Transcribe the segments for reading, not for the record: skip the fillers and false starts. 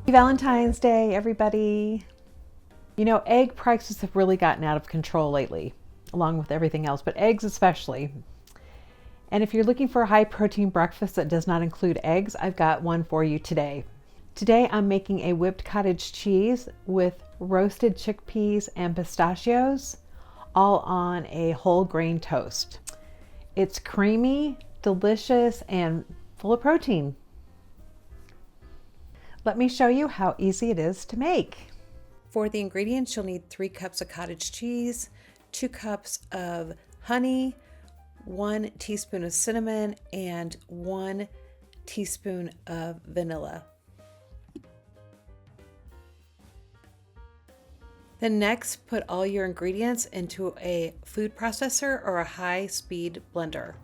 Valentine's Day, everybody. You know, egg prices have really gotten out of control lately, along with everything else, but eggs especially. And if you're looking for a high protein breakfast that does not include eggs, I've got one for you today. Today I'm making a whipped cottage cheese with roasted chickpeas and pistachios, all on a whole grain toast. It's creamy, delicious, and full of protein. Let me show you how easy it is to make. For the ingredients, you'll need 3 cups of cottage cheese, 2 cups of honey, 1 teaspoon of cinnamon, and 1 teaspoon of vanilla. Then next, put all your ingredients into a food processor or a high-speed blender.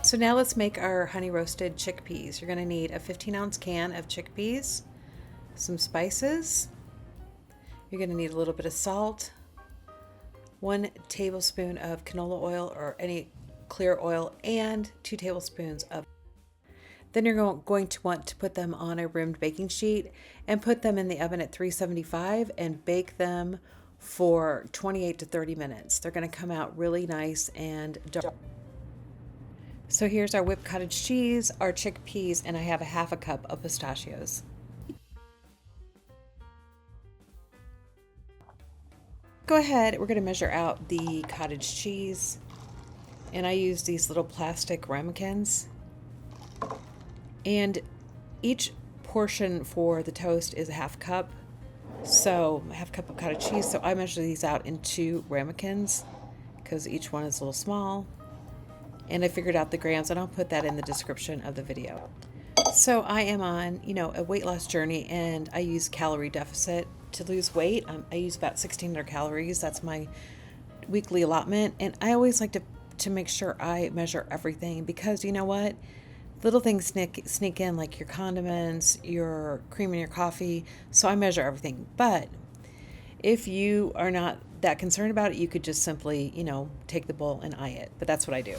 So now let's make our honey roasted chickpeas. You're going to need a 15-ounce can of chickpeas, some spices. You're going to need a little bit of salt, 1 tablespoon of canola oil or any clear oil, and 2 tablespoons of. Then you're going to want to put them on a rimmed baking sheet and put them in the oven at 375 and bake them for 28 to 30 minutes. They're going to come out really nice and dark. So here's our whipped cottage cheese, our chickpeas, and I have a 1/2 cup of pistachios. Go ahead, we're going to measure out the cottage cheese, and I use these little plastic ramekins. And each portion for the toast is a 1/2 cup, so a 1/2 cup of cottage cheese. So I measure these out in 2 ramekins because each one is a little small. And I figured out the grams, and I'll put that in the description of the video. So I am on, a weight loss journey, and I use calorie deficit to lose weight. I use about 1,600 calories. That's my weekly allotment. And I always like to make sure I measure everything because you know what? Little things sneak in, like your condiments, your cream in your coffee. So I measure everything. But if you are not that concerned about it, you could just simply, take the bowl and eye it. But that's what I do.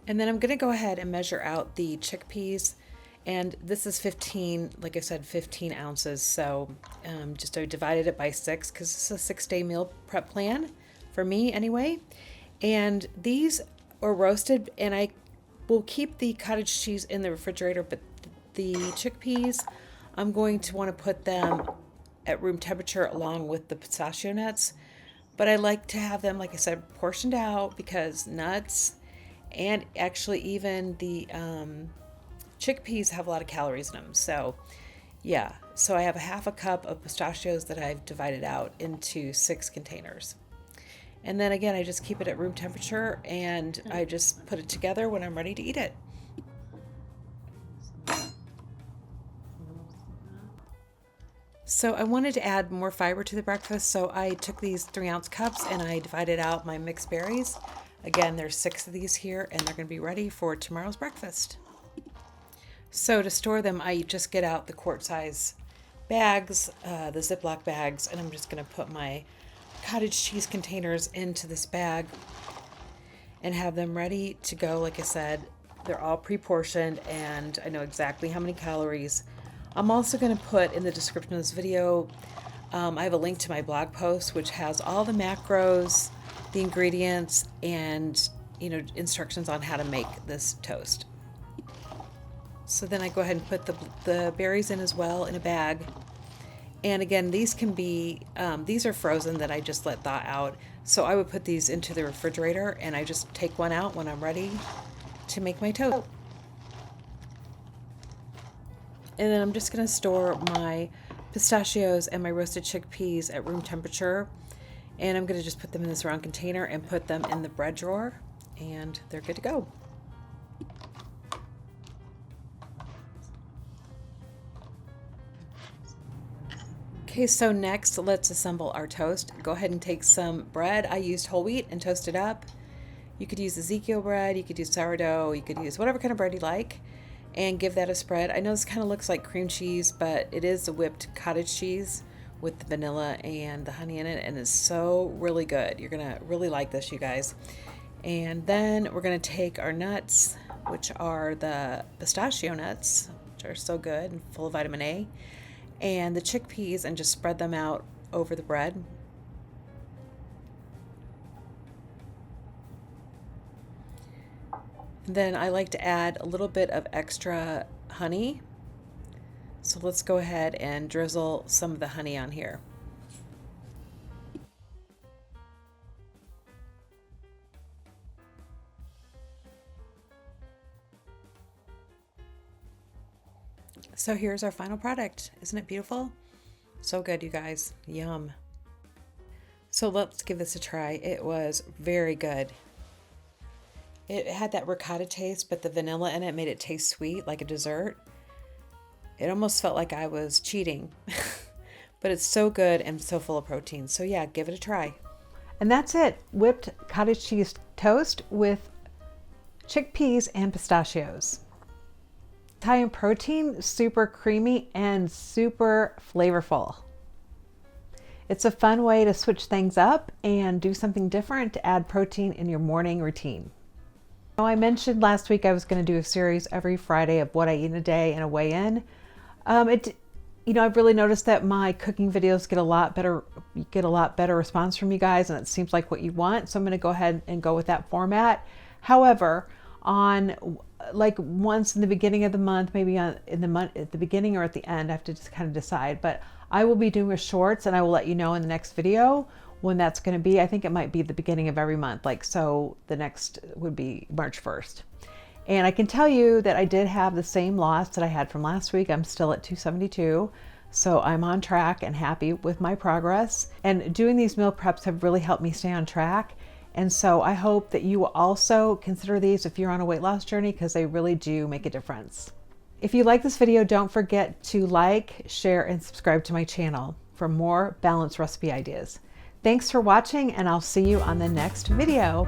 And then I'm going to go ahead and measure out the chickpeas. And this is 15, like I said, 15 ounces. So just I divided it by 6 because it's a 6-day meal prep plan for me anyway. And these are roasted, and I will keep the cottage cheese in the refrigerator, but the chickpeas, I'm going to want to put them at room temperature along with the pistachio nuts. But I like to have them, like I said, portioned out because nuts and actually even the chickpeas have a lot of calories in them. So yeah, so I have a 1/2 cup of pistachios that I've divided out into 6 containers. And then again, I just keep it at room temperature, and I just put it together when I'm ready to eat it. So I wanted to add more fiber to the breakfast, so I took these 3-ounce cups and I divided out my mixed berries. Again, there's 6 of these here, and they're going to be ready for tomorrow's breakfast. So to store them, I just get out the quart-size bags, the Ziploc bags, and I'm just going to put my cottage cheese containers into this bag and have them ready to go. Like I said, they're all pre-portioned, and I know exactly how many calories. I'm also going to put in the description of this video, I have a link to my blog post, which has all the macros, the ingredients, and instructions on how to make this toast. So then I go ahead and put the berries in as well in a bag. And again, these can be, these are frozen that I just let thaw out. So I would put these into the refrigerator, and I just take one out when I'm ready to make my toast. And then I'm just going to store my pistachios and my roasted chickpeas at room temperature. And I'm going to just put them in this round container and put them in the bread drawer, and they're good to go. Okay, so next let's assemble our toast. Go ahead and take some bread. I used whole wheat and toast it up. You could use Ezekiel bread, you could use sourdough, you could use whatever kind of bread you like, and give that a spread. I know this kind of looks like cream cheese, but it is the whipped cottage cheese with the vanilla and the honey in it, and it's so really good. You're gonna really like this, you guys. And then we're gonna take our nuts, which are the pistachio nuts, which are so good and full of vitamin A, and the chickpeas, and just spread them out over the bread. Then I like to add a little bit of extra honey. So let's go ahead and drizzle some of the honey on here. So here's our final product. Isn't it beautiful? So good, you guys. Yum. So let's give this a try. It was very good. It had that ricotta taste, but the vanilla in it made it taste sweet, like a dessert. It almost felt like I was cheating, but it's so good and so full of protein. So yeah, give it a try. And that's it. Whipped cottage cheese toast with chickpeas and pistachios. High in protein, super creamy, and super flavorful. It's a fun way to switch things up and do something different to add protein in your morning routine. I mentioned last week I was going to do a series every Friday of what I eat in a day and a weigh-in. I've really noticed that my cooking videos get a lot better response from you guys, and it seems like what you want. So I'm going to go ahead and go with that format. However, on like once in the beginning of the month, maybe in the month at the beginning or at the end, I have to just kind of decide. But I will be doing a shorts, and I will let you know in the next video when that's going to be. I think it might be the beginning of every month. So the next would be March 1st. And I can tell you that I did have the same loss that I had from last week. I'm still at 272. So I'm on track and happy with my progress. And doing these meal preps have really helped me stay on track. And so I hope that you will also consider these if you're on a weight loss journey, because they really do make a difference. If you like this video, don't forget to like, share, and subscribe to my channel for more balanced recipe ideas. Thanks for watching, and I'll see you on the next video.